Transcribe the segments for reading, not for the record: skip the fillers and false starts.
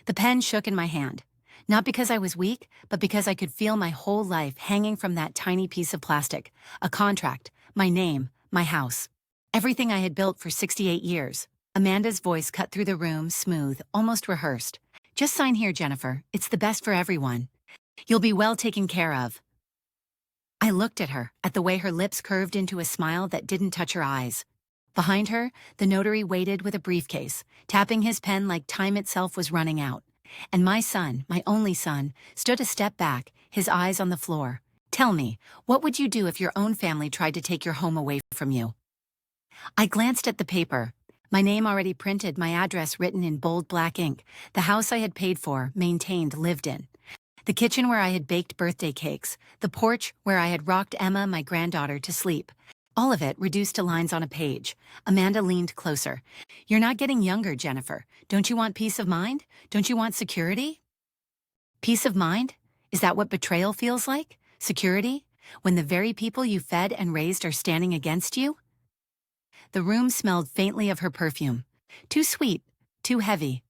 The pen shook in my hand. Not because I was weak, but because I could feel my whole life hanging from that tiny piece of plastic. A contract, my name, my house. Everything I had built for 68 years. Amanda's voice cut through the room, smooth, almost rehearsed. Just sign here, Jennifer. It's the best for everyone. You'll be well taken care of. I looked at her, at the way her lips curved into a smile that didn't touch her eyes. Behind her, the notary waited with a briefcase, tapping his pen like time itself was running out. And my son, my only son, stood a step back, his eyes on the floor. Tell me, what would you do if your own family tried to take your home away from you? I glanced at the paper. My name already printed, my address written in bold black ink, the house I had paid for, maintained, lived in. The kitchen where I had baked birthday cakes, the porch where I had rocked Emma, my granddaughter, to sleep. All of it reduced to lines on a page. Amanda leaned closer. You're not getting younger, Jennifer. Don't you want peace of mind? Don't you want security? Peace of mind? Is that what betrayal feels like? Security? When the very people you fed and raised are standing against you? The room smelled faintly of her perfume. Too sweet, too heavy.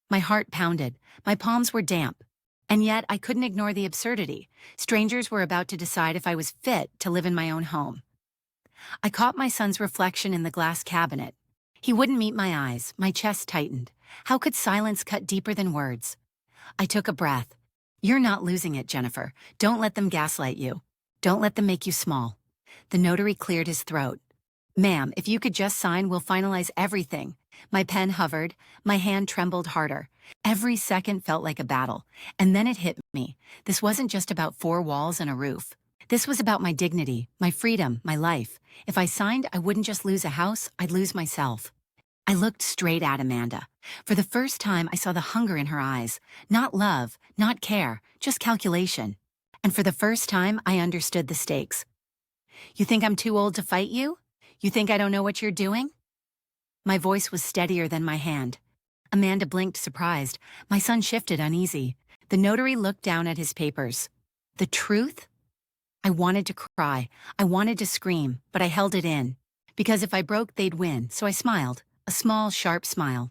My heart pounded. My palms were damp. And yet I couldn't ignore the absurdity. Strangers were about to decide if I was fit to live in my own home. I caught my son's reflection in the glass cabinet. He wouldn't meet my eyes. My chest tightened. How could silence cut deeper than words? I took a breath. You're not losing it, Jennifer. Don't let them gaslight you. Don't let them make you small. The notary cleared his throat. Ma'am, if you could just sign, we'll finalize everything. My pen hovered. My hand trembled harder. Every second felt like a battle. And then it hit me. This wasn't just about four walls and a roof. This was about my dignity, my freedom, my life. If I signed, I wouldn't just lose a house, I'd lose myself. I looked straight at Amanda. For the first time, I saw the hunger in her eyes. Not love, not care, just calculation. And for the first time, I understood the stakes. You think I'm too old to fight you? You think I don't know what you're doing? My voice was steadier than my hand. Amanda blinked, surprised. My son shifted, uneasy. The notary looked down at his papers. The truth? I wanted to cry. I wanted to scream, but I held it in. Because if I broke, they'd win, so I smiled. A small, sharp smile.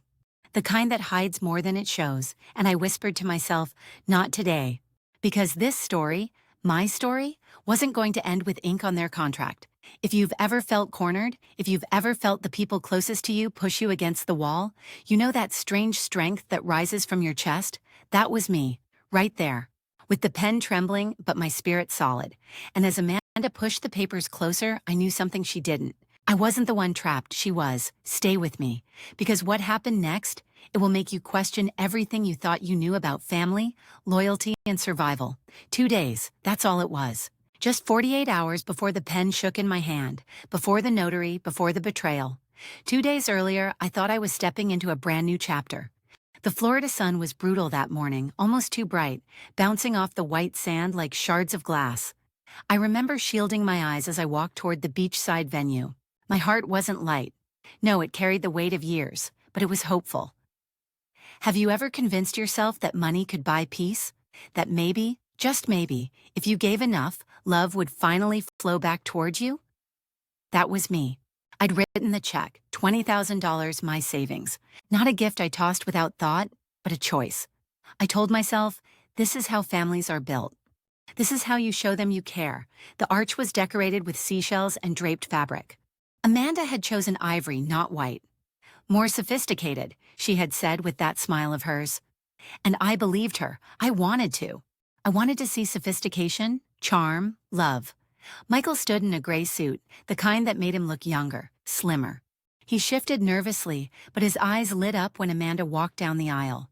The kind that hides more than it shows, and I whispered to myself, not today. Because this story, my story, wasn't going to end with ink on their contract. If you've ever felt cornered, if you've ever felt the people closest to you push you against the wall, you know that strange strength that rises from your chest? That was me, right there. With the pen trembling, but my spirit solid. And as Amanda pushed the papers closer, I knew something she didn't. I wasn't the one trapped, she was. Stay with me. Because what happened next, it will make you question everything you thought you knew about family, loyalty, and survival. 2 days, that's all it was. Just 48 hours before the pen shook in my hand, before the notary, before the betrayal. 2 days earlier, I thought I was stepping into a brand new chapter. The Florida sun was brutal that morning, almost too bright, bouncing off the white sand like shards of glass. I remember shielding my eyes as I walked toward the beachside venue. My heart wasn't light. No, it carried the weight of years, but it was hopeful. Have you ever convinced yourself that money could buy peace? That maybe, just maybe, if you gave enough, love would finally flow back towards you? That was me. I'd written the check, $20,000, my savings. Not a gift I tossed without thought, but a choice. I told myself, this is how families are built. This is how you show them you care. The arch was decorated with seashells and draped fabric. Amanda had chosen ivory, not white. More sophisticated, she had said with that smile of hers. And I believed her. I wanted to. I wanted to see sophistication, charm, love. Michael stood in a gray suit, the kind that made him look younger, slimmer. He shifted nervously, but his eyes lit up when Amanda walked down the aisle.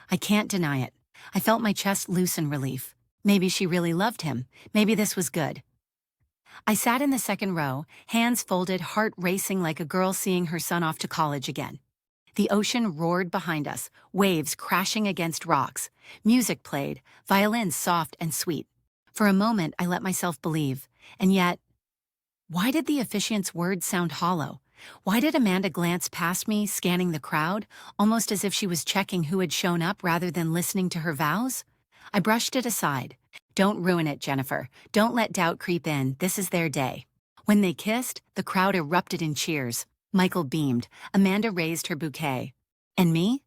I can't deny it. I felt my chest loosen relief. Maybe she really loved him. Maybe this was good. I sat in the second row, hands folded, heart racing like a girl seeing her son off to college again. The ocean roared behind us, waves crashing against rocks. Music played, violins soft and sweet. For a moment, I let myself believe. And yet, why did the officiant's words sound hollow? Why did Amanda glance past me, scanning the crowd, almost as if she was checking who had shown up rather than listening to her vows? I brushed it aside. Don't ruin it, Jennifer. Don't let doubt creep in. This is their day. When they kissed, the crowd erupted in cheers. Michael beamed. Amanda raised her bouquet. And me?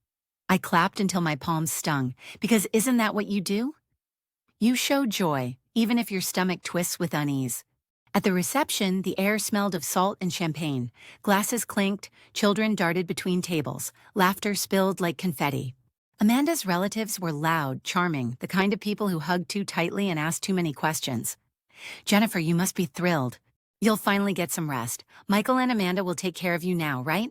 I clapped until my palms stung, because isn't that what you do? You show joy, even if your stomach twists with unease. At the reception, the air smelled of salt and champagne. Glasses clinked, children darted between tables, laughter spilled like confetti. Amanda's relatives were loud, charming, the kind of people who hugged too tightly and asked too many questions. Jennifer, you must be thrilled. You'll finally get some rest. Michael and Amanda will take care of you now, right?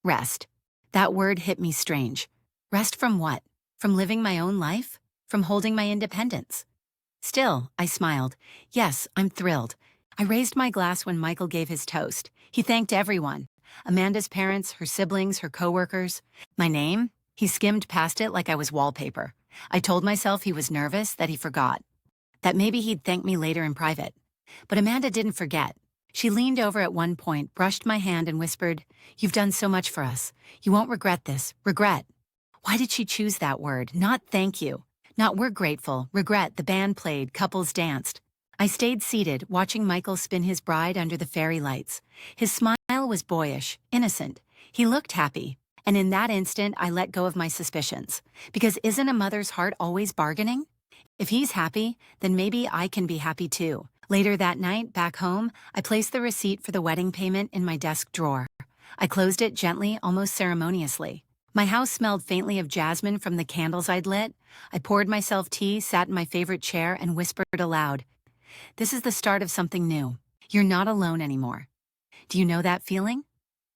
Rest. That word hit me strange. Rest from what? From living my own life? From holding my independence? Still, I smiled. Yes, I'm thrilled. I raised my glass when Michael gave his toast. He thanked everyone. Amanda's parents, her siblings, her coworkers. My name? He skimmed past it like I was wallpaper. I told myself he was nervous, that he forgot. That maybe he'd thank me later in private. But Amanda didn't forget. She leaned over at one point, brushed my hand and whispered, "You've done so much for us. You won't regret this. Regret." Why did she choose that word? Not thank you. Not we're grateful. Regret. The band played. Couples danced. I stayed seated, watching Michael spin his bride under the fairy lights. His smile was boyish, innocent. He looked happy. And in that instant, I let go of my suspicions. Because isn't a mother's heart always bargaining? If he's happy, then maybe I can be happy too. Later that night, back home, I placed the receipt for the wedding payment in my desk drawer. I closed it gently, almost ceremoniously. My house smelled faintly of jasmine from the candles I'd lit. I poured myself tea, sat in my favorite chair, and whispered aloud, "This is the start of something new. You're not alone anymore." Do you know that feeling?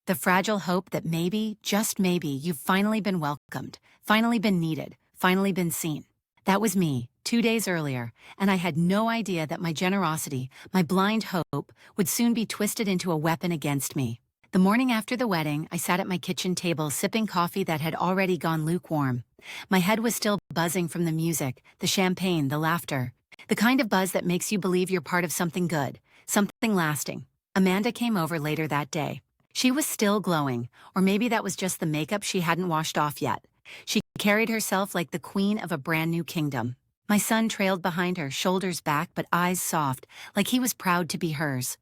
The fragile hope that maybe, just maybe, you've finally been welcomed, finally been needed, finally been seen. That was me, 2 days earlier, and I had no idea that my generosity, my blind hope, would soon be twisted into a weapon against me. The morning after the wedding, I sat at my kitchen table sipping coffee that had already gone lukewarm. My head was still buzzing from the music, the champagne, the laughter. The kind of buzz that makes you believe you're part of something good, something lasting. Amanda came over later that day. She was still glowing, or maybe that was just the makeup she hadn't washed off yet. She carried herself like the queen of a brand new kingdom. My son trailed behind her, shoulders back but eyes soft, like he was proud to be hers.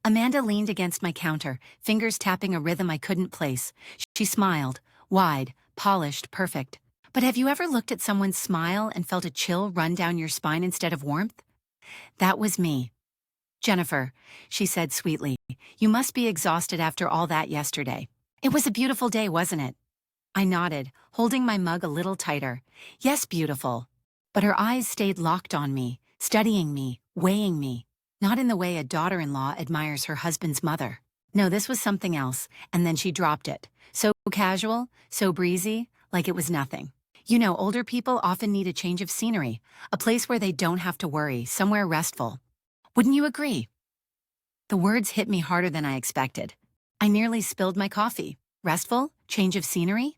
Amanda leaned against my counter, fingers tapping a rhythm I couldn't place. She smiled, wide, polished, perfect. But have you ever looked at someone's smile and felt a chill run down your spine instead of warmth? That was me. "Jennifer," she said sweetly, "you must be exhausted after all that yesterday. It was a beautiful day, wasn't it?" I nodded, holding my mug a little tighter. Yes, beautiful. But her eyes stayed locked on me, studying me, weighing me. Not in the way a daughter-in-law admires her husband's mother. No, this was something else, and then she dropped it. So casual, so breezy, like it was nothing. You know, older people often need a change of scenery, a place where they don't have to worry, somewhere restful. Wouldn't you agree? The words hit me harder than I expected. I nearly spilled my coffee. Restful? Change of scenery?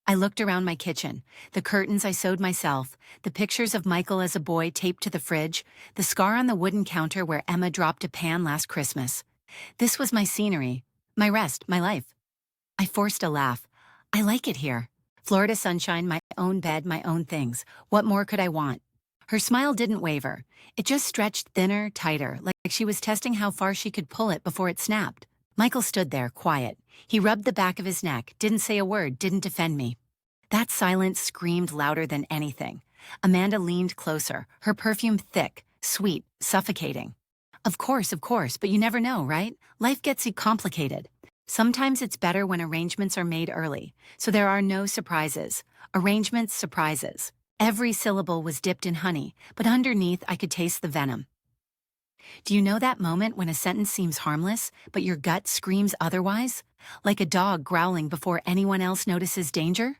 I looked around my kitchen, the curtains I sewed myself, the pictures of Michael as a boy taped to the fridge, the scar on the wooden counter where Emma dropped a pan last Christmas. This was my scenery, my rest, my life. I forced a laugh. I like it here. Florida sunshine, my own bed, my own things. What more could I want? Her smile didn't waver. It just stretched thinner, tighter, like she was testing how far she could pull it before it snapped. Michael stood there, quiet. He rubbed the back of his neck, didn't say a word, didn't defend me. That silence screamed louder than anything. Amanda leaned closer, her perfume thick, sweet, suffocating. Of course, but you never know, right? Life gets complicated. Sometimes it's better when arrangements are made early, so there are no surprises. Arrangements, surprises. Every syllable was dipped in honey, but underneath I could taste the venom. Do you know that moment when a sentence seems harmless, but your gut screams otherwise? Like a dog growling before anyone else notices danger?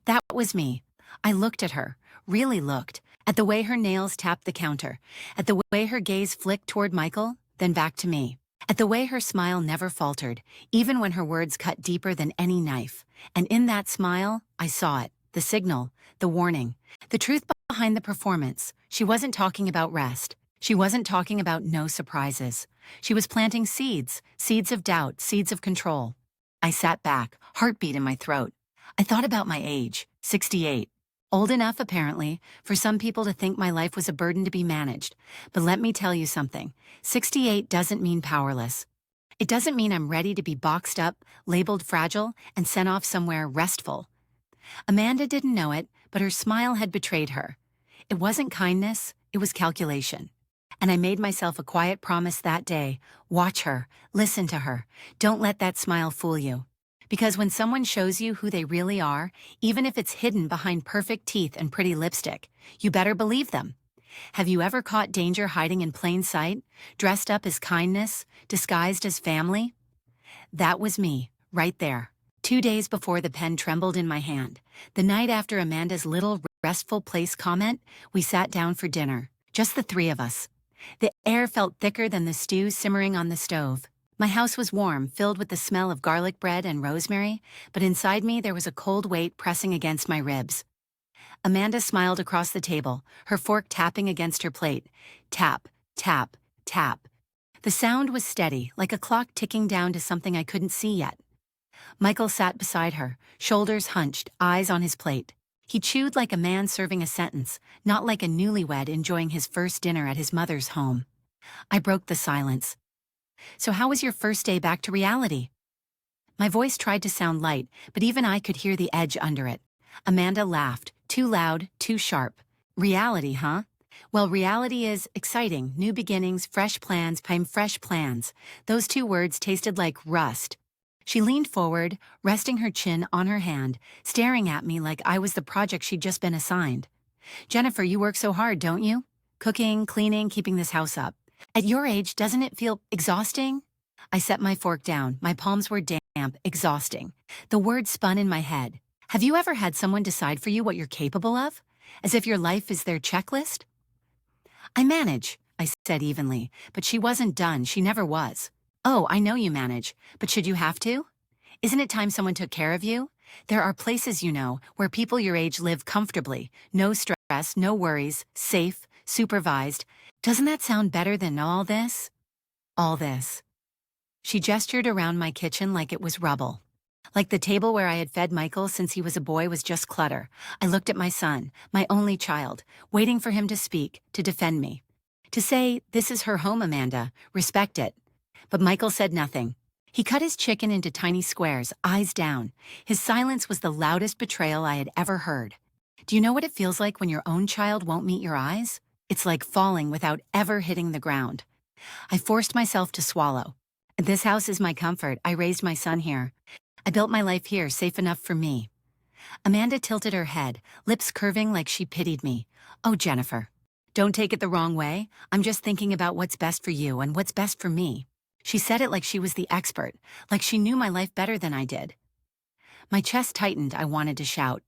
That was me. I looked at her, really looked, at the way her nails tapped the counter, at the way her gaze flicked toward Michael, then back to me, at the way her smile never faltered, even when her words cut deeper than any knife. And in that smile, I saw it, the signal, the warning, the truth behind the performance. She wasn't talking about rest. She wasn't talking about no surprises. She was planting seeds, seeds of doubt, seeds of control. I sat back, heartbeat in my throat. I thought about my age, 68. Old enough, apparently, for some people to think my life was a burden to be managed. But let me tell you something. 68 doesn't mean powerless. It doesn't mean I'm ready to be boxed up, labeled fragile, and sent off somewhere restful. Amanda didn't know it, but her smile had betrayed her. It wasn't kindness, it was calculation. And I made myself a quiet promise that day: watch her, listen to her, don't let that smile fool you. Because when someone shows you who they really are, even if it's hidden behind perfect teeth and pretty lipstick, you better believe them. Have you ever caught danger hiding in plain sight, dressed up as kindness, disguised as family? That was me, right there. 2 days before the pen trembled in my hand, the night after Amanda's little restful place comment, we sat down for dinner, just the three of us. The air felt thicker than the stew simmering on the stove. My house was warm, filled with the smell of garlic bread and rosemary, but inside me there was a cold weight pressing against my ribs. Amanda smiled across the table, her fork tapping against her plate. Tap, tap, tap. The sound was steady, like a clock ticking down to something I couldn't see yet. Michael sat beside her, shoulders hunched, eyes on his plate. He chewed like a man serving a sentence, not like a newlywed enjoying his first dinner at his mother's home. I broke the silence. So how was your first day back to reality? My voice tried to sound light, but even I could hear the edge under it. Amanda laughed, too loud, too sharp. Reality, huh? Well, reality is exciting, new beginnings, fresh plans, fresh plans. Those two words tasted like rust. She leaned forward, resting her chin on her hand, staring at me like I was the project she'd just been assigned. Jennifer, you work so hard, don't you? Cooking, cleaning, keeping this house up. At your age, doesn't it feel exhausting? I set my fork down. My palms were damp, exhausting. The words spun in my head. Have you ever had someone decide for you what you're capable of? As if your life is their checklist? I manage, I said evenly, but she wasn't done. She never was. Oh, I know you manage, but should you have to? Isn't it time someone took care of you? There are places, where people your age live comfortably. No stress, no worries, safe, supervised. Doesn't that sound better than all this? All this. She gestured around my kitchen like it was rubble. Like the table where I had fed Michael since he was a boy was just clutter. I looked at my son, my only child, waiting for him to speak, to defend me. To say, this is her home, Amanda, respect it. But Michael said nothing. He cut his chicken into tiny squares, eyes down. His silence was the loudest betrayal I had ever heard. Do you know what it feels like when your own child won't meet your eyes? It's like falling without ever hitting the ground. I forced myself to swallow. This house is my comfort. I raised my son here. I built my life here, safe enough for me. Amanda tilted her head, lips curving like she pitied me. Oh, Jennifer, don't take it the wrong way. I'm just thinking about what's best for you and what's best for me. She said it like she was the expert, like she knew my life better than I did. My chest tightened. I wanted to shout,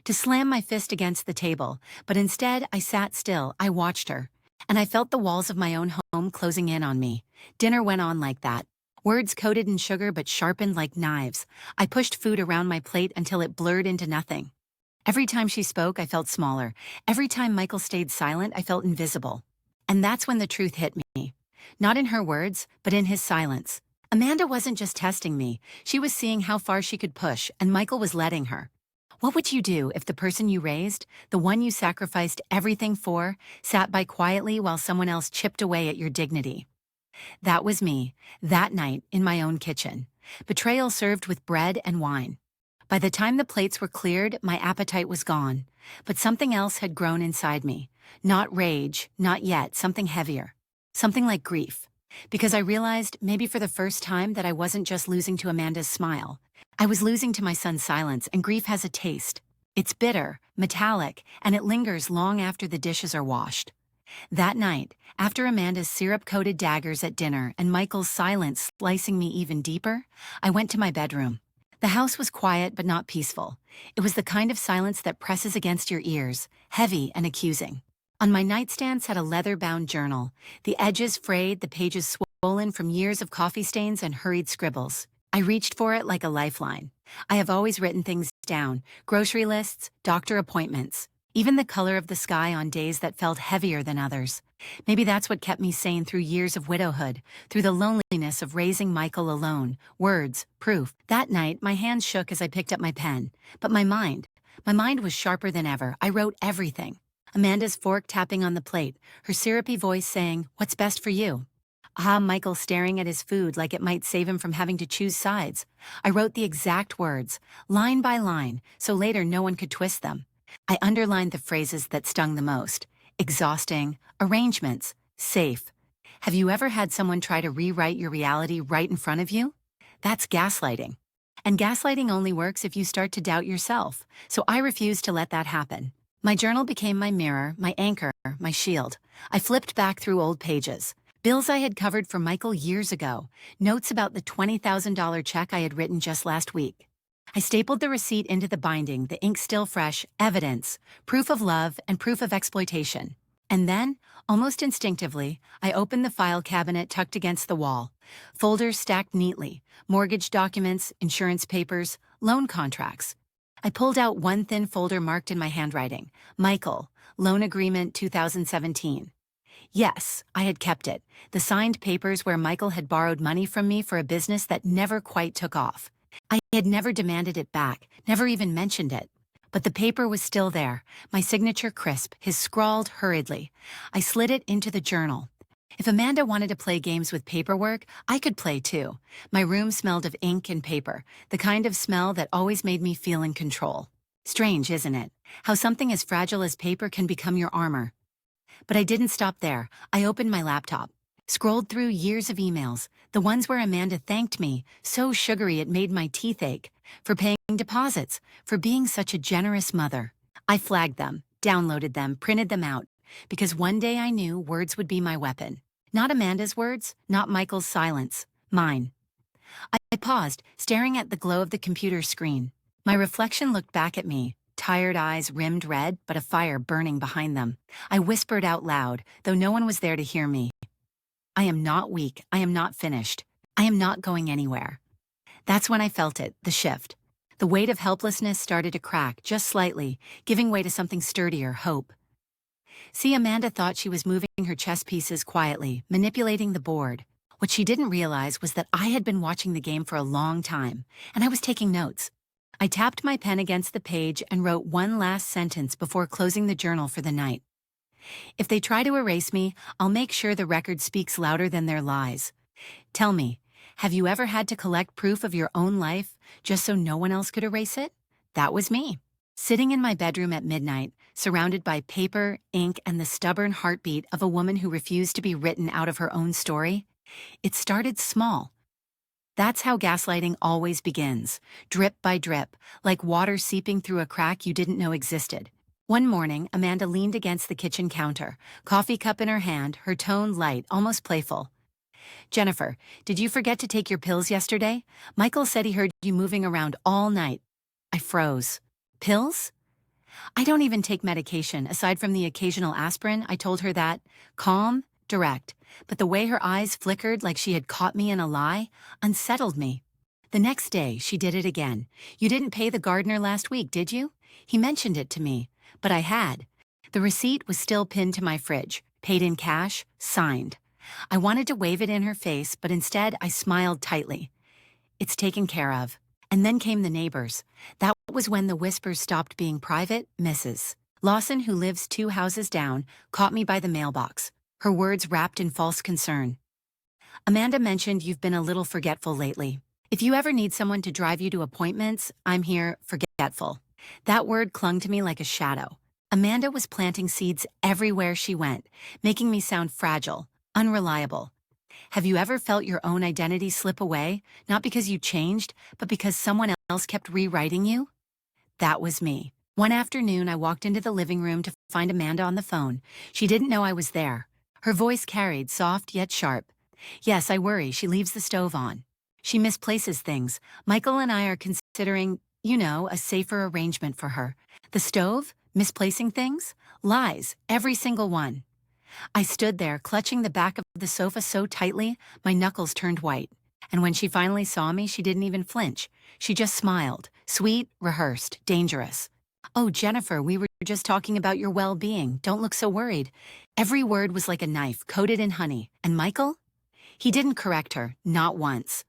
to slam my fist against the table, but instead I sat still. I watched her, and I felt the walls of my own home closing in on me. Dinner went on like that. Words coated in sugar but sharpened like knives. I pushed food around my plate until it blurred into nothing. Every time she spoke, I felt smaller. Every time Michael stayed silent, I felt invisible. And that's when the truth hit me. Not in her words, but in his silence. Amanda wasn't just testing me. She was seeing how far she could push, and Michael was letting her. What would you do if the person you raised, the one you sacrificed everything for, sat by quietly while someone else chipped away at your dignity? That was me, that night, in my own kitchen. Betrayal served with bread and wine. By the time the plates were cleared, my appetite was gone. But something else had grown inside me. Not rage, not yet, something heavier. Something like grief. Because I realized, maybe for the first time, that I wasn't just losing to Amanda's smile. I was losing to my son's silence, and grief has a taste. It's bitter, metallic, and it lingers long after the dishes are washed. That night, after Amanda's syrup-coated daggers at dinner and Michael's silence slicing me even deeper, I went to my bedroom. The house was quiet but not peaceful. It was the kind of silence that presses against your ears, heavy and accusing. On my nightstand sat a leather-bound journal, the edges frayed, the pages swollen from years of coffee stains and hurried scribbles. I reached for it like a lifeline. I have always written things down, grocery lists, doctor appointments, even the color of the sky on days that felt heavier than others. Maybe that's what kept me sane through years of widowhood, through the loneliness of raising Michael alone. Words, proof. That night, my hands shook as I picked up my pen. But my mind was sharper than ever. I wrote everything. Amanda's fork tapping on the plate, her syrupy voice saying, "What's best for you?" Ah, Michael staring at his food like it might save him from having to choose sides. I wrote the exact words, line by line, so later no one could twist them. I underlined the phrases that stung the most. Exhausting, arrangements, safe. Have you ever had someone try to rewrite your reality right in front of you? That's gaslighting. And gaslighting only works if you start to doubt yourself, so I refused to let that happen. My journal became my mirror, my anchor, my shield. I flipped back through old pages. Bills I had covered for Michael years ago, notes about the $20,000 check I had written just last week. I stapled the receipt into the binding, the ink still fresh, evidence, proof of love, and proof of exploitation. And then, almost instinctively, I opened the file cabinet tucked against the wall. Folders stacked neatly, mortgage documents, insurance papers, loan contracts. I pulled out one thin folder marked in my handwriting, Michael, Loan Agreement 2017. Yes, I had kept it, the signed papers where Michael had borrowed money from me for a business that never quite took off. I had never demanded it back, never even mentioned it. But the paper was still there, my signature crisp, his scrawled hurriedly. I slid it into the journal. If Amanda wanted to play games with paperwork, I could play too. My room smelled of ink and paper, the kind of smell that always made me feel in control. Strange, isn't it? How something as fragile as paper can become your armor. But I didn't stop there. I opened my laptop, scrolled through years of emails, the ones where Amanda thanked me, so sugary it made my teeth ache, for paying deposits, for being such a generous mother. I flagged them, downloaded them, printed them out, because one day I knew words would be my weapon. Not Amanda's words, not Michael's silence, mine. I paused, staring at the glow of the computer screen. My reflection looked back at me, tired eyes rimmed red, but a fire burning behind them. I whispered out loud, though no one was there to hear me. I am not weak. I am not finished. I am not going anywhere. That's when I felt it, the shift. The weight of helplessness started to crack, just slightly, giving way to something sturdier, hope. See, Amanda thought she was moving her chess pieces quietly, manipulating the board. What she didn't realize was that I had been watching the game for a long time, and I was taking notes. I tapped my pen against the page and wrote one last sentence before closing the journal for the night. If they try to erase me, I'll make sure the record speaks louder than their lies. Tell me, have you ever had to collect proof of your own life just so no one else could erase it? That was me. Sitting in my bedroom at midnight, surrounded by paper, ink, and the stubborn heartbeat of a woman who refused to be written out of her own story. It started small. That's how gaslighting always begins, drip by drip, like water seeping through a crack you didn't know existed. One morning, Amanda leaned against the kitchen counter, coffee cup in her hand, her tone light, almost playful. Jennifer, did you forget to take your pills yesterday? Michael said he heard you moving around all night. I froze. Pills? I don't even take medication, aside from the occasional aspirin. I told her that. Calm, direct. But the way her eyes flickered like she had caught me in a lie unsettled me. The next day, she did it again. You didn't pay the gardener last week, did you? He mentioned it to me, but I had. The receipt was still pinned to my fridge, paid in cash, signed. I wanted to wave it in her face, but instead I smiled tightly. It's taken care of. And then came the neighbors. That was when the whispers stopped being private. Mrs. Lawson, who lives 2 houses down, caught me by the mailbox, her words wrapped in false concern. Amanda mentioned you've been a little forgetful lately. If you ever need someone to drive you to appointments, I'm here, forgetful. That word clung to me like a shadow. Amanda was planting seeds everywhere she went, making me sound fragile, unreliable. Have you ever felt your own identity slip away, not because you changed, but because someone else kept rewriting you? That was me. One afternoon, I walked into the living room to find Amanda on the phone. She didn't know I was there. Her voice carried, soft yet sharp. Yes, I worry. She leaves the stove on. She misplaces things. Michael and I are considering, a safer arrangement for her. The stove? Misplacing things? Lies. Every single one. I stood there, clutching the back of the sofa so tightly, my knuckles turned white. And when she finally saw me, she didn't even flinch. She just smiled. Sweet, rehearsed, dangerous. Oh, Jennifer, we were just talking about your well-being. Don't look so worried. Every word was like a knife, coated in honey. And Michael? He didn't correct her, not once.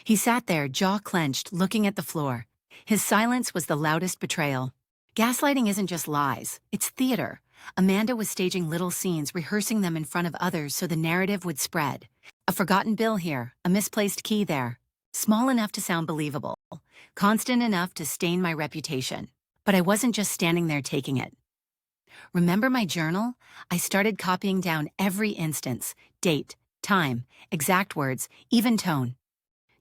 He sat there, jaw clenched, looking at the floor. His silence was the loudest betrayal. Gaslighting isn't just lies. It's theater. Amanda was staging little scenes, rehearsing them in front of others so the narrative would spread. A forgotten bill here, a misplaced key there. Small enough to sound believable, constant enough to stain my reputation. But I wasn't just standing there taking it. Remember my journal? I started copying down every instance, date, time, exact words, even tone.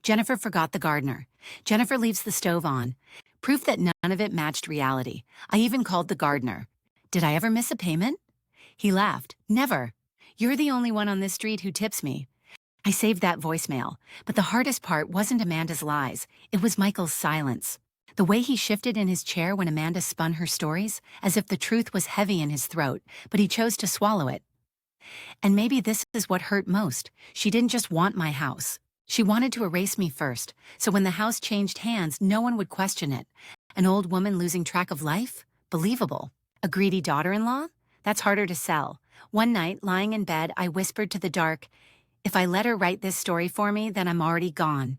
Jennifer forgot the gardener. Jennifer leaves the stove on. Proof that none of it matched reality. I even called the gardener. Did I ever miss a payment? He laughed. Never. You're the only one on this street who tips me. I saved that voicemail, but the hardest part wasn't Amanda's lies. It was Michael's silence. The way he shifted in his chair when Amanda spun her stories, as if the truth was heavy in his throat, but he chose to swallow it. And maybe this is what hurt most. She didn't just want my house. She wanted to erase me first, so when the house changed hands, no one would question it. An old woman losing track of life? Believable. A greedy daughter-in-law? That's harder to sell. One night, lying in bed, I whispered to the dark, "If I let her write this story for me, then I'm already gone."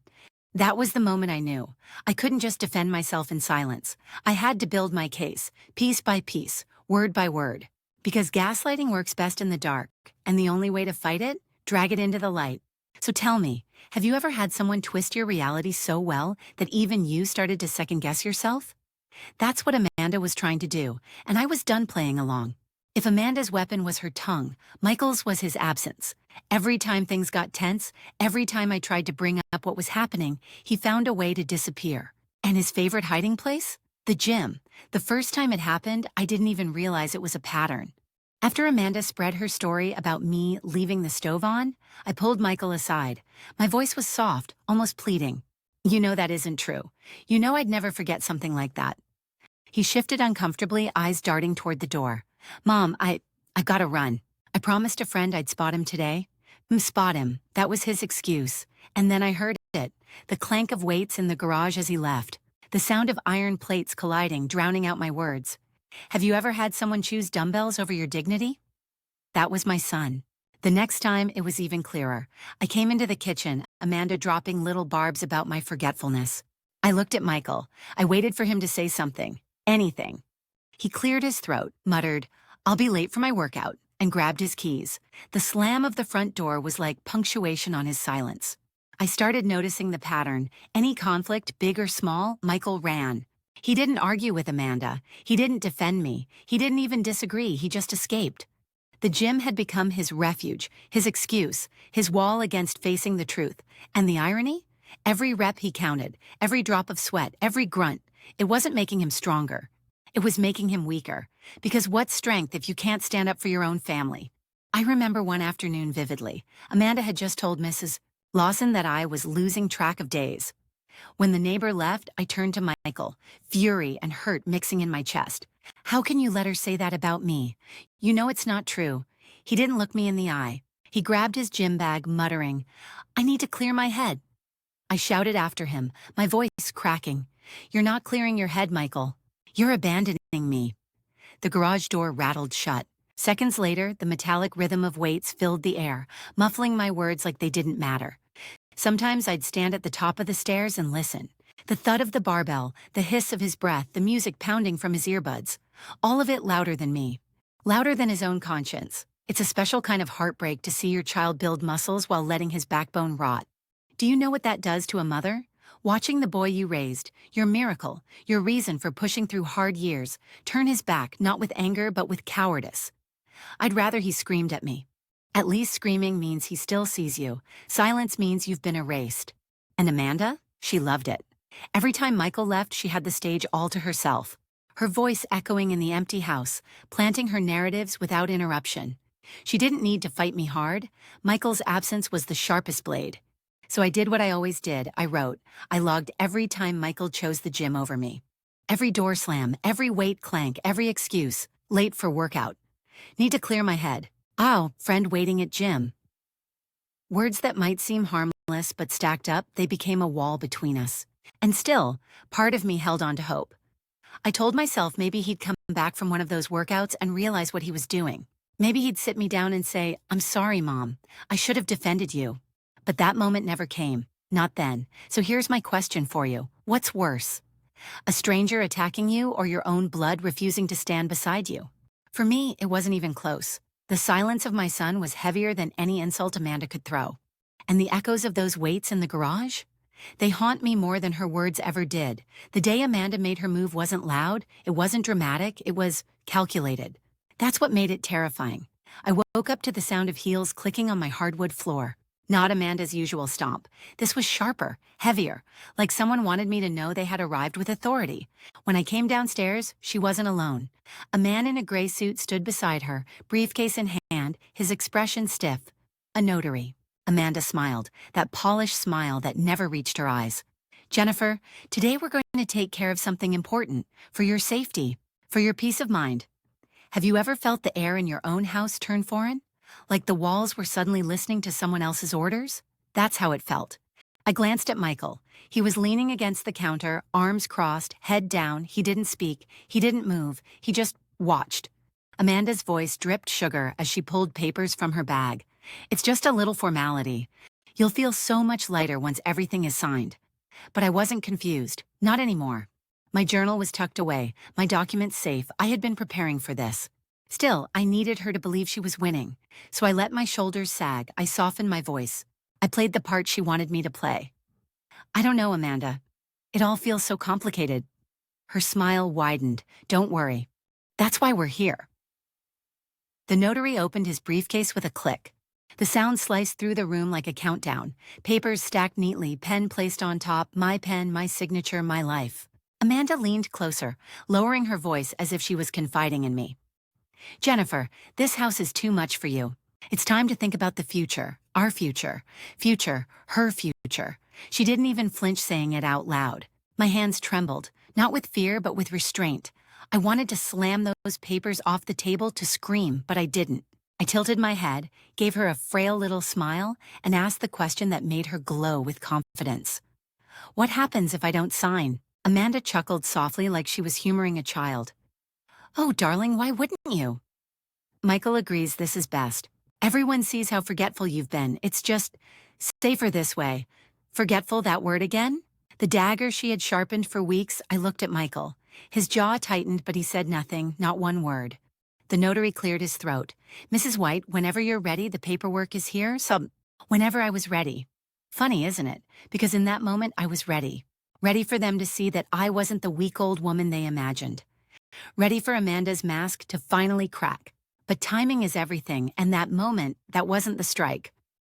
That was the moment I knew. I couldn't just defend myself in silence. I had to build my case, piece by piece, word by word. Because gaslighting works best in the dark, and the only way to fight it? Drag it into the light. So tell me, have you ever had someone twist your reality so well that even you started to second-guess yourself? That's what Amanda was trying to do, and I was done playing along. If Amanda's weapon was her tongue, Michael's was his absence. Every time things got tense, every time I tried to bring up what was happening, he found a way to disappear. And his favorite hiding place? The gym. The first time it happened, I didn't even realize it was a pattern. After Amanda spread her story about me leaving the stove on, I pulled Michael aside. My voice was soft, almost pleading. "You know that isn't true. You know I'd never forget something like that." He shifted uncomfortably, eyes darting toward the door. "Mom, I've gotta run. I promised a friend I'd spot him today." Spot him. That was his excuse. And then I heard it. The clank of weights in the garage as he left. The sound of iron plates colliding, drowning out my words. Have you ever had someone choose dumbbells over your dignity? That was my son. The next time, it was even clearer. I came into the kitchen, Amanda dropping little barbs about my forgetfulness. I looked at Michael. I waited for him to say something. Anything. He cleared his throat, muttered, "I'll be late for my workout," and grabbed his keys. The slam of the front door was like punctuation on his silence. I started noticing the pattern. Any conflict, big or small, Michael ran. He didn't argue with Amanda. He didn't defend me. He didn't even disagree. He just escaped. The gym had become his refuge, his excuse, his wall against facing the truth. And the irony? Every rep he counted, every drop of sweat, every grunt. It wasn't making him stronger. It was making him weaker. Because what's strength if you can't stand up for your own family? I remember one afternoon vividly. Amanda had just told Mrs. Lawson that I was losing track of days. When the neighbor left, I turned to Michael, fury and hurt mixing in my chest. How can you let her say that about me? You know it's not true. He didn't look me in the eye. He grabbed his gym bag, muttering, "I need to clear my head." I shouted after him, my voice cracking. "You're not clearing your head, Michael. You're abandoning me." The garage door rattled shut. Seconds later, the metallic rhythm of weights filled the air, muffling my words like they didn't matter. Sometimes I'd stand at the top of the stairs and listen. The thud of the barbell, the hiss of his breath, the music pounding from his earbuds. All of it louder than me. Louder than his own conscience. It's a special kind of heartbreak to see your child build muscles while letting his backbone rot. Do you know what that does to a mother? Watching the boy you raised, your miracle, your reason for pushing through hard years, turn his back not with anger but with cowardice. I'd rather he screamed at me. At least screaming means he still sees you. Silence means you've been erased. And Amanda? She loved it. Every time Michael left, she had the stage all to herself. Her voice echoing in the empty house, planting her narratives without interruption. She didn't need to fight me hard. Michael's absence was the sharpest blade. So I did what I always did. I wrote. I logged every time Michael chose the gym over me. Every door slam, every weight clank, every excuse. Late for workout. Need to clear my head. Oh, friend waiting at gym. Words that might seem harmless but stacked up, they became a wall between us. And still, part of me held on to hope. I told myself maybe he'd come back from one of those workouts and realize what he was doing. Maybe he'd sit me down and say, "I'm sorry, Mom. I should have defended you." But that moment never came. Not then. So here's my question for you. What's worse? A stranger attacking you or your own blood refusing to stand beside you? For me, it wasn't even close. The silence of my son was heavier than any insult Amanda could throw. And the echoes of those waits in the garage? They haunt me more than her words ever did. The day Amanda made her move wasn't loud, it wasn't dramatic, it was calculated. That's what made it terrifying. I woke up to the sound of heels clicking on my hardwood floor. Not Amanda's usual stomp. This was sharper, heavier, like someone wanted me to know they had arrived with authority. When I came downstairs, she wasn't alone. A man in a gray suit stood beside her, briefcase in hand, his expression stiff. A notary. Amanda smiled, that polished smile that never reached her eyes. Jennifer, today we're going to take care of something important, for your safety, for your peace of mind. Have you ever felt the air in your own house turn foreign? Like the walls were suddenly listening to someone else's orders? That's how it felt. I glanced at Michael. He was leaning against the counter, arms crossed, head down. He didn't speak. He didn't move. He just watched. Amanda's voice dripped sugar as she pulled papers from her bag. It's just a little formality. You'll feel so much lighter once everything is signed. But I wasn't confused. Not anymore. My journal was tucked away, my documents safe. I had been preparing for this. Still, I needed her to believe she was winning. So I let my shoulders sag. I softened my voice. I played the part she wanted me to play. I don't know, Amanda. It all feels so complicated. Her smile widened. Don't worry. That's why we're here. The notary opened his briefcase with a click. The sound sliced through the room like a countdown. Papers stacked neatly, pen placed on top, my pen, my signature, my life. Amanda leaned closer, lowering her voice as if she was confiding in me. Jennifer, this house is too much for you. It's time to think about the future, our future, her future. She didn't even flinch saying it out loud. My hands trembled, not with fear but with restraint. I wanted to slam those papers off the table to scream, but I didn't. I tilted my head, gave her a frail little smile, and asked the question that made her glow with confidence. What happens if I don't sign? Amanda chuckled softly like she was humoring a child. Oh, darling, why wouldn't you? Michael agrees this is best. Everyone sees how forgetful you've been. It's just safer this way. Forgetful, that word again? The dagger she had sharpened for weeks, I looked at Michael. His jaw tightened, but he said nothing, not one word. The notary cleared his throat. Mrs. White, whenever you're ready, the paperwork is here, so whenever I was ready. Funny, isn't it? Because in that moment, I was ready. Ready for them to see that I wasn't the weak old woman they imagined. Ready for Amanda's mask to finally crack. But timing is everything, and that moment, that wasn't the strike.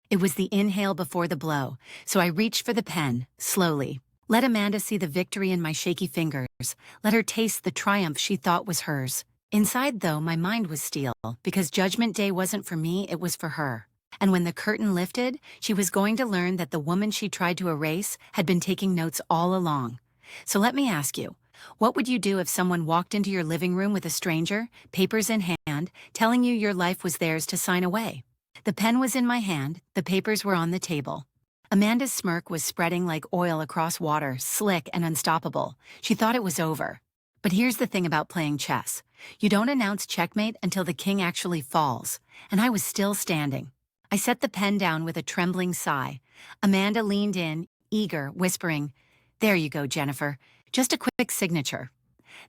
It was the inhale before the blow, so I reached for the pen, slowly. Let Amanda see the victory in my shaky fingers. Let her taste the triumph she thought was hers. Inside, though, my mind was steel, because Judgment Day wasn't for me, it was for her. And when the curtain lifted, she was going to learn that the woman she tried to erase had been taking notes all along. So let me ask you, what would you do if someone walked into your living room with a stranger, papers in hand, telling you your life was theirs to sign away? The pen was in my hand, the papers were on the table. Amanda's smirk was spreading like oil across water, slick and unstoppable. She thought it was over. But here's the thing about playing chess. You don't announce checkmate until the king actually falls. And I was still standing. I set the pen down with a trembling sigh. Amanda leaned in, eager, whispering, "There you go, Jennifer. Just a quick signature."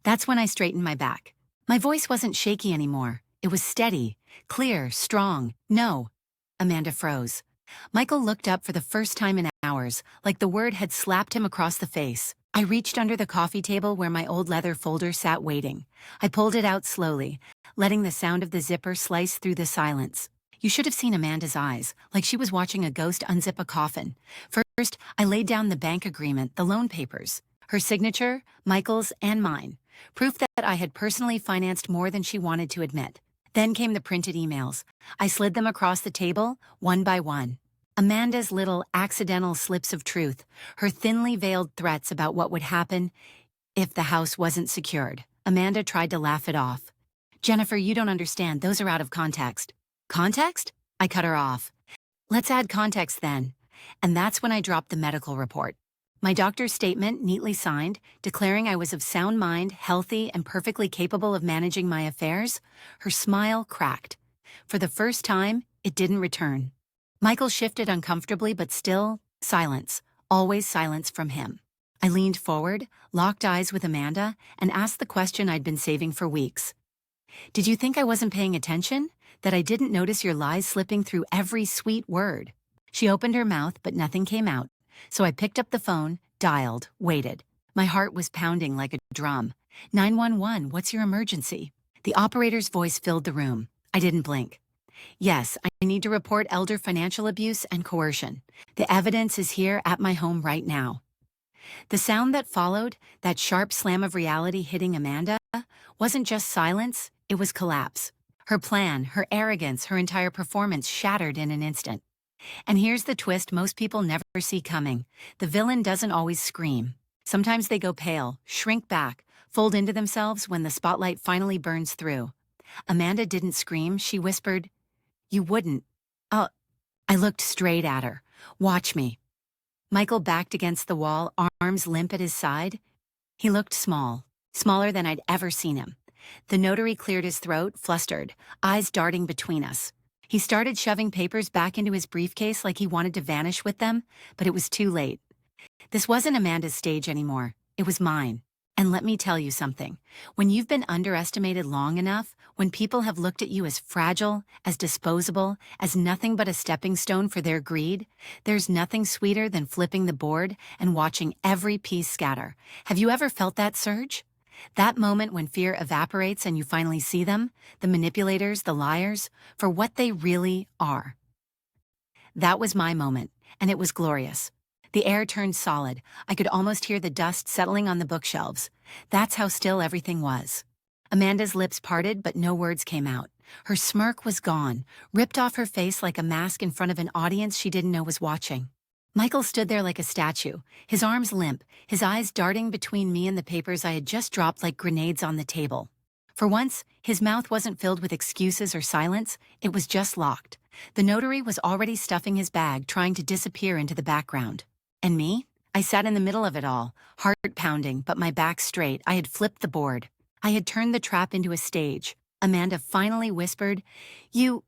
That's when I straightened my back. My voice wasn't shaky anymore. It was steady, clear, strong. "No." Amanda froze. Michael looked up for the first time in hours, like the word had slapped him across the face. I reached under the coffee table where my old leather folder sat waiting. I pulled it out slowly, letting the sound of the zipper slice through the silence. You should have seen Amanda's eyes, like she was watching a ghost unzip a coffin. First, I laid down the bank agreement, the loan papers. Her signature, Michael's, and mine. Proof that I had personally financed more than she wanted to admit. Then came the printed emails. I slid them across the table, one by one. Amanda's little accidental slips of truth, her thinly veiled threats about what would happen if the house wasn't secured. Amanda tried to laugh it off. "Jennifer, you don't understand. Those are out of context." "Context?" I cut her off. "Let's add context then." And that's when I dropped the medical report. My doctor's statement, neatly signed, declaring I was of sound mind, healthy, and perfectly capable of managing my affairs. Her smile cracked. For the first time, it didn't return. Michael shifted uncomfortably, but still, silence. Always silence from him. I leaned forward, locked eyes with Amanda, and asked the question I'd been saving for weeks. Did you think I wasn't paying attention? That I didn't notice your lies slipping through every sweet word? She opened her mouth, but nothing came out. So I picked up the phone, dialed, waited. My heart was pounding like a drum. 911, what's your emergency? The operator's voice filled the room. I didn't blink. Yes, I need to report elder financial abuse and coercion. The evidence is here at my home right now. The sound that followed, that sharp slam of reality hitting Amanda, wasn't just silence, it was collapse. Her plan, her arrogance, her entire performance shattered in an instant. And here's the twist most people never see coming. The villain doesn't always scream. Sometimes they go pale, shrink back, fold into themselves when the spotlight finally burns through. Amanda didn't scream, she whispered, "You wouldn't." Oh, I looked straight at her. "Watch me." Michael backed against the wall, arms limp at his side. He looked small, smaller than I'd ever seen him. The notary cleared his throat, flustered, eyes darting between us. He started shoving papers back into his briefcase like he wanted to vanish with them, but it was too late. This wasn't Amanda's stage anymore. It was mine. And let me tell you something. When you've been underestimated long enough, when people have looked at you as fragile, as disposable, as nothing but a stepping stone for their greed, there's nothing sweeter than flipping the board and watching every piece scatter. Have you ever felt that surge? That moment when fear evaporates and you finally see them, the manipulators, the liars, for what they really are. That was my moment, and it was glorious. The air turned solid. I could almost hear the dust settling on the bookshelves. That's how still everything was. Amanda's lips parted, but no words came out. Her smirk was gone, ripped off her face like a mask in front of an audience she didn't know was watching. Michael stood there like a statue, his arms limp, his eyes darting between me and the papers I had just dropped like grenades on the table. For once, his mouth wasn't filled with excuses or silence, it was just locked. The notary was already stuffing his bag, trying to disappear into the background. And me? I sat in the middle of it all, heart pounding, but my back straight. I had flipped the board. I had turned the trap into a stage. Amanda finally whispered, You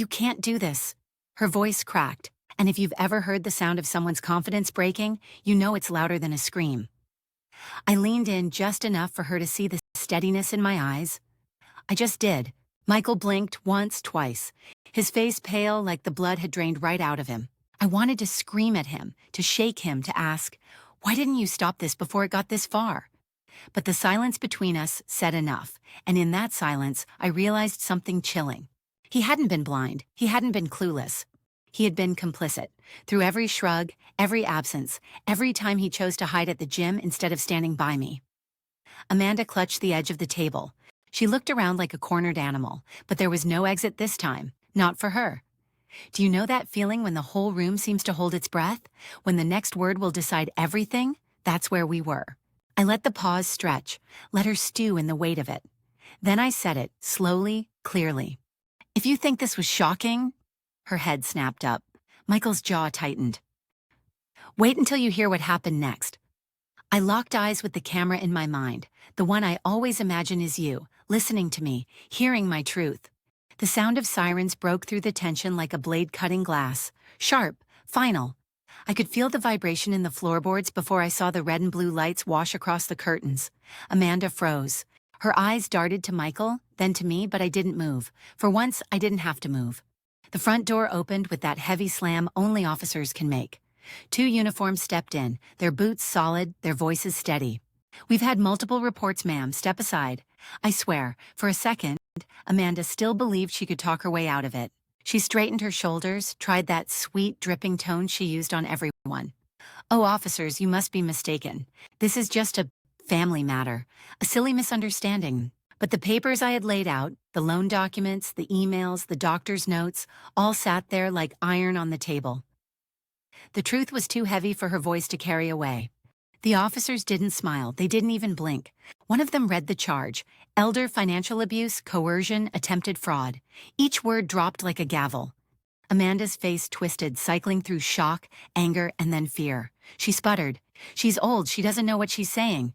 can't do this." Her voice cracked, and if you've ever heard the sound of someone's confidence breaking, you know it's louder than a scream. I leaned in just enough for her to see the steadiness in my eyes. I just did. Michael blinked once, twice, his face pale like the blood had drained right out of him. I wanted to scream at him, to shake him, to ask, "Why didn't you stop this before it got this far?" But the silence between us said enough, and in that silence, I realized something chilling. He hadn't been blind, he hadn't been clueless. He had been complicit, through every shrug, every absence, every time he chose to hide at the gym instead of standing by me. Amanda clutched the edge of the table. She looked around like a cornered animal, but there was no exit this time, not for her. Do you know that feeling when the whole room seems to hold its breath? When the next word will decide everything? That's where we were. I let the pause stretch, let her stew in the weight of it. Then I said it, slowly, clearly. "If you think this was shocking..." Her head snapped up. Michael's jaw tightened. "Wait until you hear what happened next." I locked eyes with the camera in my mind, the one I always imagine is you, listening to me, hearing my truth. The sound of sirens broke through the tension like a blade cutting glass. Sharp, final. I could feel the vibration in the floorboards before I saw the red and blue lights wash across the curtains. Amanda froze. Her eyes darted to Michael, then to me, but I didn't move. For once, I didn't have to move. The front door opened with that heavy slam only officers can make. 2 uniforms stepped in, their boots solid, their voices steady. "We've had multiple reports, ma'am. Step aside." I swear, for a second, Amanda still believed she could talk her way out of it. She straightened her shoulders, tried that sweet, dripping tone she used on everyone. "Oh, officers, you must be mistaken. This is just a family matter, a silly misunderstanding." But the papers I had laid out, the loan documents, the emails, the doctor's notes, all sat there like iron on the table. The truth was too heavy for her voice to carry away. The officers didn't smile, they didn't even blink. One of them read the charge: elder financial abuse, coercion, attempted fraud. Each word dropped like a gavel. Amanda's face twisted, cycling through shock, anger, and then fear. She sputtered. "She's old, she doesn't know what she's saying."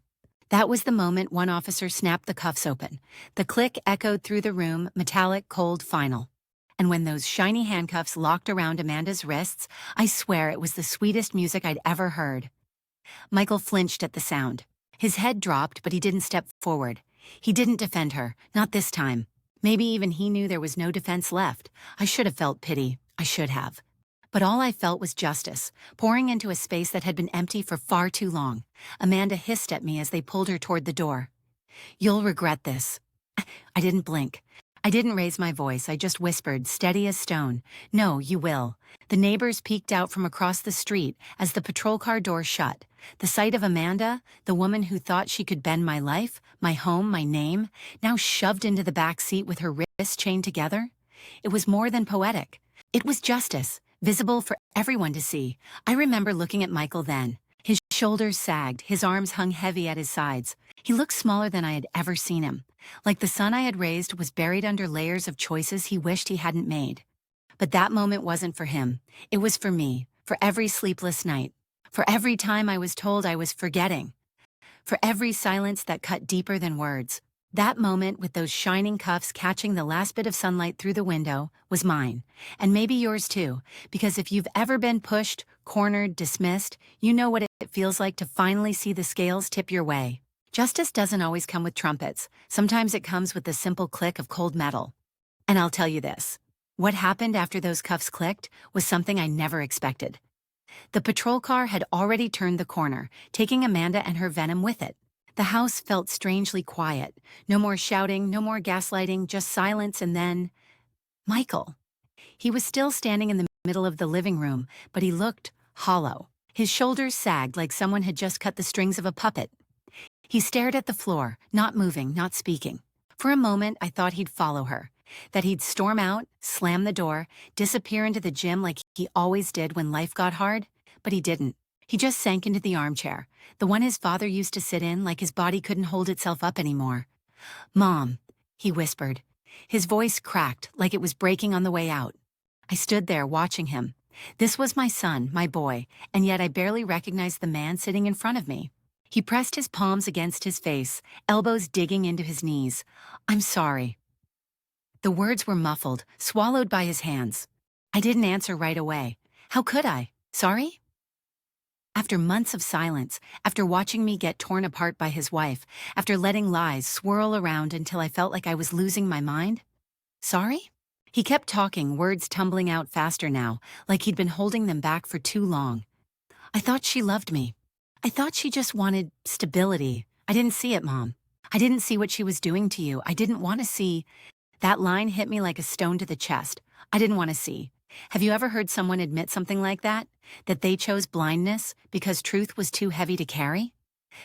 That was the moment one officer snapped the cuffs open. The click echoed through the room, metallic, cold, final. And when those shiny handcuffs locked around Amanda's wrists, I swear it was the sweetest music I'd ever heard. Michael flinched at the sound. His head dropped, but he didn't step forward. He didn't defend her, not this time. Maybe even he knew there was no defense left. I should have felt pity. I should have. But all I felt was justice, pouring into a space that had been empty for far too long. Amanda hissed at me as they pulled her toward the door. "You'll regret this." I didn't blink. I didn't raise my voice. I just whispered, steady as stone, "No, you will." The neighbors peeked out from across the street as the patrol car door shut. The sight of Amanda, the woman who thought she could bend my life, my home, my name, now shoved into the back seat with her wrists chained together. It was more than poetic. It was justice, visible for everyone to see. I remember looking at Michael then. His shoulders sagged, his arms hung heavy at his sides. He looked smaller than I had ever seen him, like the son I had raised was buried under layers of choices he wished he hadn't made. But that moment wasn't for him. It was for me, for every sleepless night, for every time I was told I was forgetting, for every silence that cut deeper than words. That moment with those shining cuffs catching the last bit of sunlight through the window was mine, and maybe yours too, because if you've ever been pushed, cornered, dismissed, you know what it feels like to finally see the scales tip your way. Justice doesn't always come with trumpets. Sometimes it comes with the simple click of cold metal. And I'll tell you this. What happened after those cuffs clicked was something I never expected. The patrol car had already turned the corner, taking Amanda and her venom with it. The house felt strangely quiet. No more shouting, no more gaslighting, just silence, and then Michael. He was still standing in the middle of the living room, but he looked hollow. His shoulders sagged like someone had just cut the strings of a puppet. He stared at the floor, not moving, not speaking. For a moment, I thought he'd follow her, that he'd storm out, slam the door, disappear into the gym like he always did when life got hard, but he didn't. He just sank into the armchair, the one his father used to sit in like his body couldn't hold itself up anymore. "Mom," he whispered. His voice cracked like it was breaking on the way out. I stood there watching him. This was my son, my boy, and yet I barely recognized the man sitting in front of me. He pressed his palms against his face, elbows digging into his knees. "I'm sorry." The words were muffled, swallowed by his hands. I didn't answer right away. How could I? Sorry? After months of silence, after watching me get torn apart by his wife, after letting lies swirl around until I felt like I was losing my mind? Sorry? He kept talking, words tumbling out faster now, like he'd been holding them back for too long. "I thought she loved me. I thought she just wanted stability. I didn't see it, Mom. I didn't see what she was doing to you. I didn't want to see." That line hit me like a stone to the chest. I didn't want to see. Have you ever heard someone admit something like that? That they chose blindness because truth was too heavy to carry?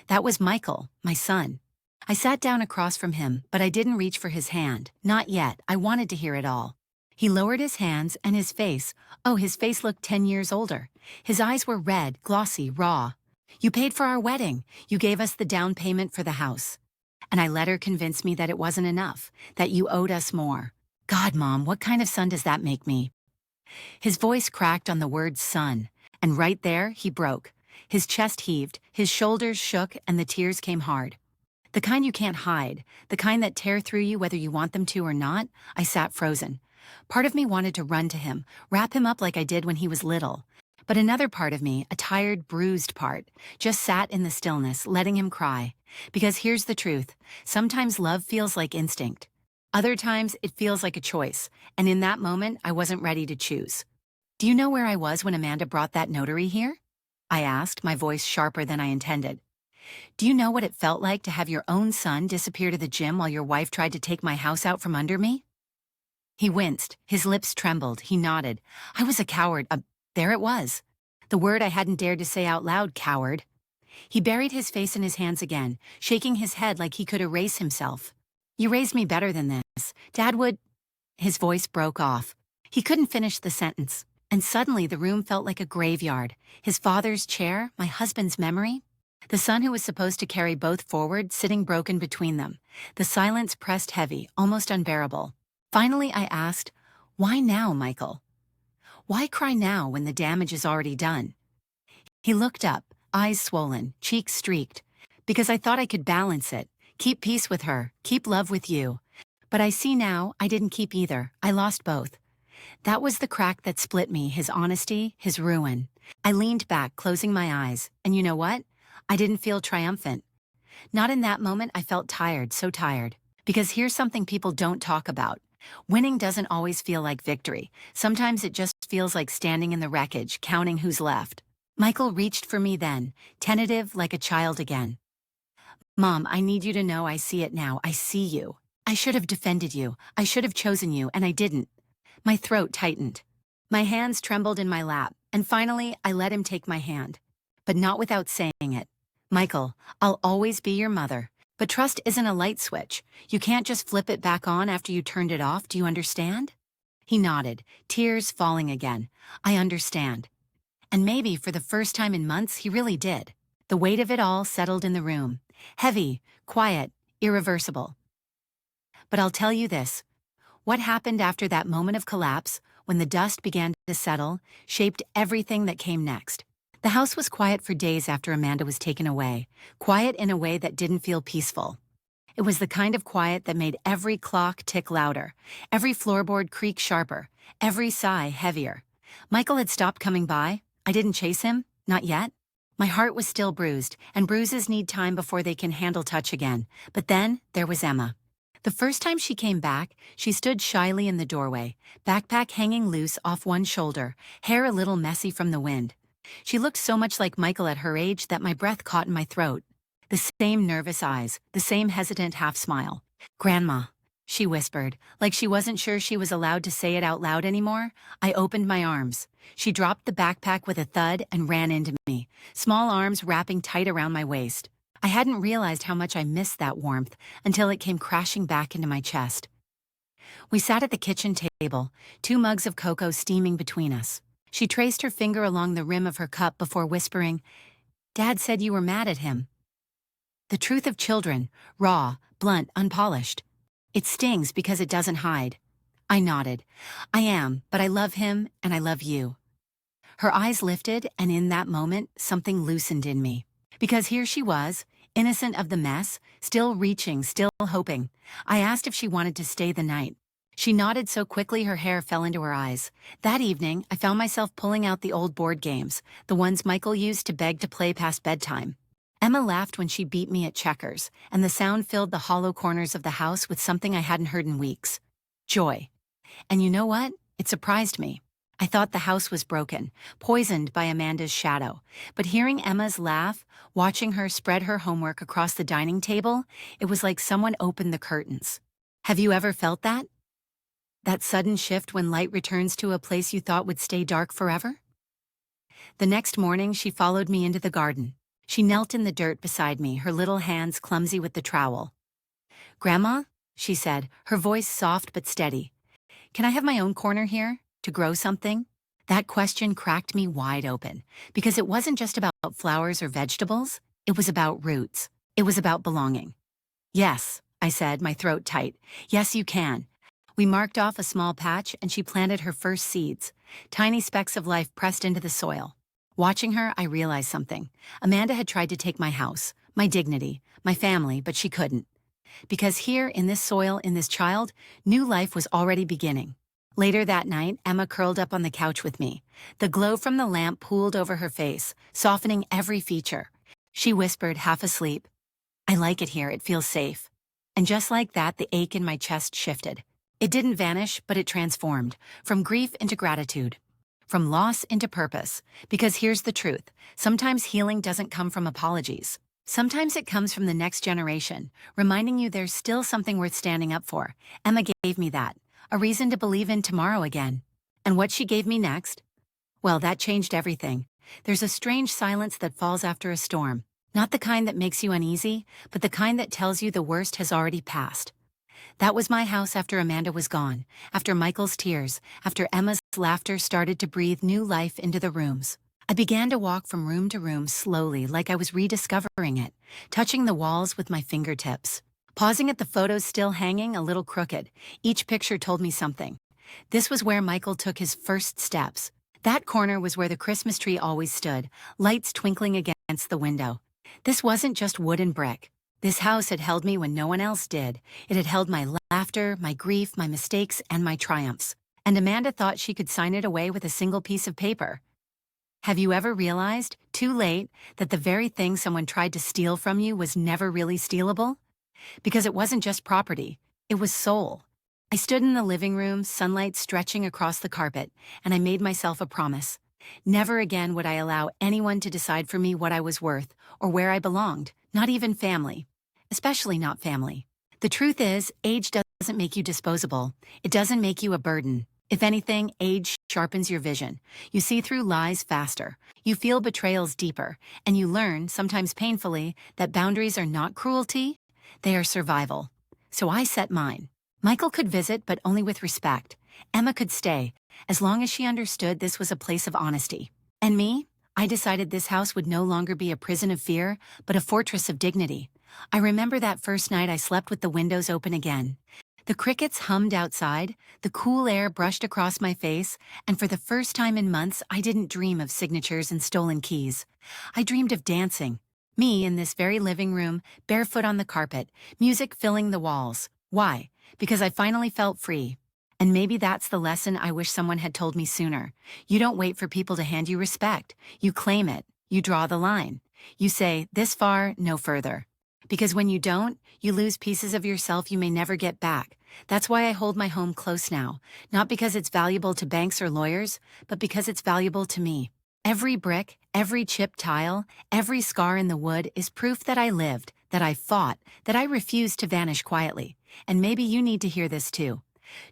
That was Michael, my son. I sat down across from him, but I didn't reach for his hand. Not yet. I wanted to hear it all. He lowered his hands and his face. Oh, his face looked 10 years older. His eyes were red, glossy, raw. "You paid for our wedding. You gave us the down payment for the house. And I let her convince me that it wasn't enough, that you owed us more. God, Mom, what kind of son does that make me?" His voice cracked on the word son, and right there, he broke. His chest heaved, his shoulders shook, and the tears came hard. The kind you can't hide, the kind that tear through you whether you want them to or not. I sat frozen. Part of me wanted to run to him, wrap him up like I did when he was little. But another part of me, a tired, bruised part, just sat in the stillness, letting him cry. Because here's the truth. Sometimes love feels like instinct. Other times it feels like a choice, and in that moment I wasn't ready to choose. "Do you know where I was when Amanda brought that notary here?" I asked, my voice sharper than I intended. "Do you know what it felt like to have your own son disappear to the gym while your wife tried to take my house out from under me?" He winced, his lips trembled, he nodded. I was a coward. There it was. The word I hadn't dared to say out loud, coward. He buried his face in his hands again, shaking his head like he could erase himself. "You raised me better than this. Dad would—" His voice broke off. He couldn't finish the sentence, and suddenly the room felt like a graveyard. His father's chair, my husband's memory. The son who was supposed to carry both forward, sitting broken between them. The silence pressed heavy, almost unbearable. Finally I asked, "Why now, Michael? Why cry now when the damage is already done?" He looked up, eyes swollen, cheeks streaked. "Because I thought I could balance it. Keep peace with her, keep love with you. But I see now I didn't keep either. I lost both." That was the crack that split me, his honesty, his ruin. I leaned back, closing my eyes, and you know what? I didn't feel triumphant. Not in that moment, I felt tired, so tired. Because here's something people don't talk about. Winning doesn't always feel like victory. Sometimes it just feels like standing in the wreckage, counting who's left. Michael reached for me then, tentative like a child again. Mom, I need you to know I see it now. I see you. I should have defended you. I should have chosen you, and I didn't. My throat tightened. My hands trembled in my lap, and finally, I let him take my hand. But not without saying it. Michael, I'll always be your mother. But trust isn't a light switch. You can't just flip it back on after you turned it off. Do you understand? He nodded, tears falling again. I understand. And maybe for the first time in months, he really did. The weight of it all settled in the room. Heavy, quiet, irreversible. But I'll tell you this. What happened after that moment of collapse, when the dust began to settle, shaped everything that came next. The house was quiet for days after Amanda was taken away, quiet in a way that didn't feel peaceful. It was the kind of quiet that made every clock tick louder, every floorboard creak sharper, every sigh heavier. Michael had stopped coming by. I didn't chase him, not yet. My heart was still bruised, and bruises need time before they can handle touch again. But then there was Emma. The first time she came back, she stood shyly in the doorway, backpack hanging loose off one shoulder, hair a little messy from the wind. She looked so much like Michael at her age that my breath caught in my throat. The same nervous eyes, the same hesitant half-smile. "Grandma," she whispered, like she wasn't sure she was allowed to say it out loud anymore. I opened my arms. She dropped the backpack with a thud and ran into me, small arms wrapping tight around my waist. I hadn't realized how much I missed that warmth until it came crashing back into my chest. We sat at the kitchen table, 2 mugs of cocoa steaming between us. She traced her finger along the rim of her cup before whispering, "Dad said you were mad at him." The truth of children, raw, blunt, unpolished. It stings because it doesn't hide. I nodded. I am, but I love him and I love you. Her eyes lifted, and in that moment, something loosened in me. Because here she was, innocent of the mess, still reaching, still hoping. I asked if she wanted to stay the night. She nodded so quickly her hair fell into her eyes. That evening, I found myself pulling out the old board games, the ones Michael used to beg to play past bedtime. Emma laughed when she beat me at checkers, and the sound filled the hollow corners of the house with something I hadn't heard in weeks. Joy. And you know what? It surprised me. I thought the house was broken, poisoned by Amanda's shadow. But hearing Emma's laugh, watching her spread her homework across the dining table, it was like someone opened the curtains. Have you ever felt that? That sudden shift when light returns to a place you thought would stay dark forever? The next morning, she followed me into the garden. She knelt in the dirt beside me, her little hands clumsy with the trowel. "Grandma," she said, her voice soft but steady, "can I have my own corner here, to grow something?" That question cracked me wide open, because it wasn't just about flowers or vegetables. It was about roots. It was about belonging. "Yes," I said, my throat tight. "Yes, you can." We marked off a small patch, and she planted her first seeds, tiny specks of life pressed into the soil. Watching her, I realized something. Amanda had tried to take my house, my dignity, my family, but she couldn't. Because here, in this soil, in this child, new life was already beginning. Later that night, Emma curled up on the couch with me. The glow from the lamp pooled over her face, softening every feature. She whispered, half asleep, "I like it here, it feels safe." And just like that, the ache in my chest shifted. It didn't vanish, but it transformed, from grief into gratitude, from loss into purpose. Because here's the truth, sometimes healing doesn't come from apologies. Sometimes it comes from the next generation, reminding you there's still something worth standing up for. Emma gave me that, a reason to believe in tomorrow again. And what she gave me next? Well, that changed everything. There's a strange silence that falls after a storm. Not the kind that makes you uneasy, but the kind that tells you the worst has already passed. That was my house after Amanda was gone, after Michael's tears, after Emma's laughter started to breathe new life into the rooms. I began to walk from room to room slowly, like I was rediscovering it, touching the walls with my fingertips. Pausing at the photos still hanging, a little crooked. Each picture told me something. This was where Michael took his first steps. That corner was where the Christmas tree always stood, lights twinkling against the window. This wasn't just wood and brick. This house had held me when no one else did. It had held my laughter, my grief, my mistakes, and my triumphs. And Amanda thought she could sign it away with a single piece of paper. Have you ever realized, too late, that the very thing someone tried to steal from you was never really stealable? Because it wasn't just property, it was soul. I stood in the living room, sunlight stretching across the carpet, and I made myself a promise. Never again would I allow anyone to decide for me what I was worth or where I belonged, not even family. Especially not family. The truth is, age doesn't make you disposable. It doesn't make you a burden. If anything, age sharpens your vision. You see through lies faster. You feel betrayals deeper. And you learn, sometimes painfully, that boundaries are not cruelty, they are survival. So I set mine. Michael could visit, but only with respect. Emma could stay, as long as she understood this was a place of honesty. And me? I decided this house would no longer be a prison of fear, but a fortress of dignity. I remember that first night I slept with the windows open again. The crickets hummed outside, the cool air brushed across my face, and for the first time in months I didn't dream of signatures and stolen keys. I dreamed of dancing. Me in this very living room, barefoot on the carpet, music filling the walls. Why? Because I finally felt free. And maybe that's the lesson I wish someone had told me sooner. You don't wait for people to hand you respect. You claim it. You draw the line. You say, this far, no further. Because when you don't, you lose pieces of yourself you may never get back. That's why I hold my home close now. Not because it's valuable to banks or lawyers, but because it's valuable to me. Every brick, every chipped tile, every scar in the wood is proof that I lived, that I fought, that I refused to vanish quietly. And maybe you need to hear this too.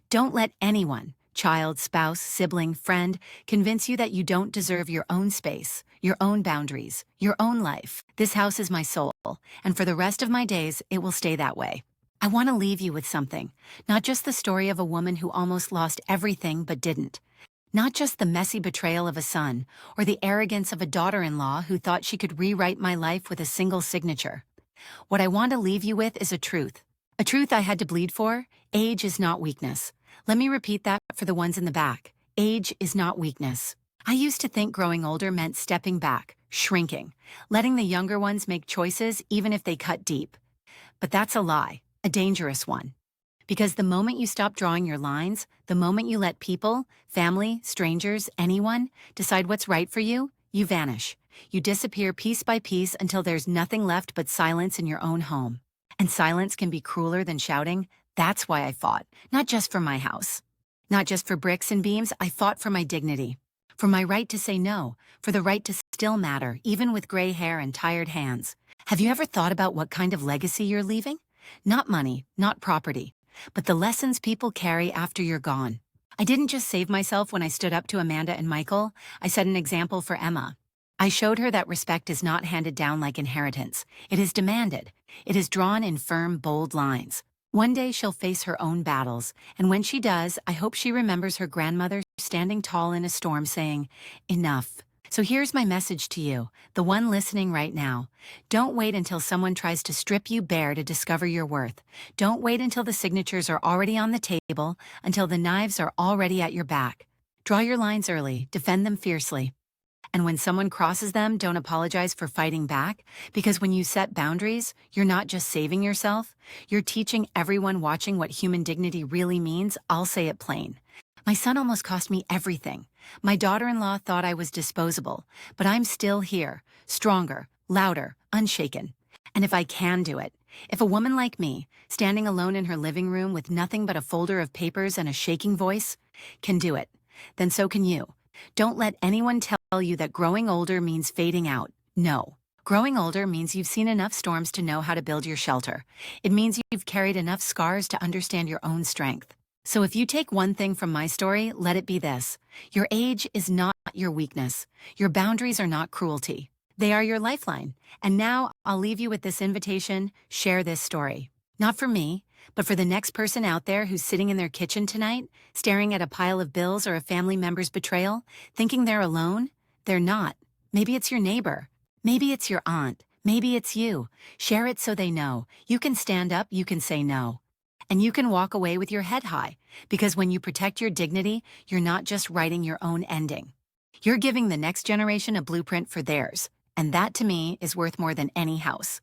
Don't let anyone, child, spouse, sibling, friend, convince you that you don't deserve your own space, your own boundaries, your own life. This house is my soul, and for the rest of my days, it will stay that way. I want to leave you with something, not just the story of a woman who almost lost everything but didn't. Not just the messy betrayal of a son, or the arrogance of a daughter-in-law who thought she could rewrite my life with a single signature. What I want to leave you with is a truth. A truth I had to bleed for. Age is not weakness. Let me repeat that for the ones in the back. Age is not weakness. I used to think growing older meant stepping back, shrinking, letting the younger ones make choices even if they cut deep. But that's a lie, a dangerous one. Because the moment you stop drawing your lines, the moment you let people, family, strangers, anyone, decide what's right for you, you vanish. You disappear piece by piece until there's nothing left but silence in your own home. And silence can be crueler than shouting. That's why I fought, not just for my house. Not just for bricks and beams, I fought for my dignity. For my right to say no, for the right to still matter, even with gray hair and tired hands. Have you ever thought about what kind of legacy you're leaving? Not money, not property, but the lessons people carry after you're gone. I didn't just save myself when I stood up to Amanda and Michael, I set an example for Emma. I showed her that respect is not handed down like inheritance. It is demanded. It is drawn in firm, bold lines. One day she'll face her own battles, and when she does, I hope she remembers her grandmother standing tall in a storm saying, "Enough." So here's my message to you, the one listening right now. Don't wait until someone tries to strip you bare to discover your worth. Don't wait until the signatures are already on the table, until the knives are already at your back. Draw your lines early, defend them fiercely. And when someone crosses them, don't apologize for fighting back, because when you set boundaries, you're not just saving yourself, you're teaching everyone watching what human dignity really means. I'll say it plain. My son almost cost me everything. My daughter-in-law thought I was disposable, but I'm still here, stronger, louder, unshaken. And if I can do it, if a woman like me, standing alone in her living room with nothing but a folder of papers and a shaking voice, can do it, then so can you. Don't let anyone tell you that growing older means fading out. No. Growing older means you've seen enough storms to know how to build your shelter. It means you've carried enough scars to understand your own strength. So if you take one thing from my story, let it be this. Your age is not your weakness. Your boundaries are not cruelty. They are your lifeline. And now I'll leave you with this invitation: share this story. Not for me, but for the next person out there who's sitting in their kitchen tonight, staring at a pile of bills or a family member's betrayal, thinking they're alone. They're not. Maybe it's your neighbor. Maybe it's your aunt. Maybe it's you. Share it so they know. You can stand up, you can say no. And you can walk away with your head high, because when you protect your dignity, you're not just writing your own ending. You're giving the next generation a blueprint for theirs, and that to me is worth more than any house.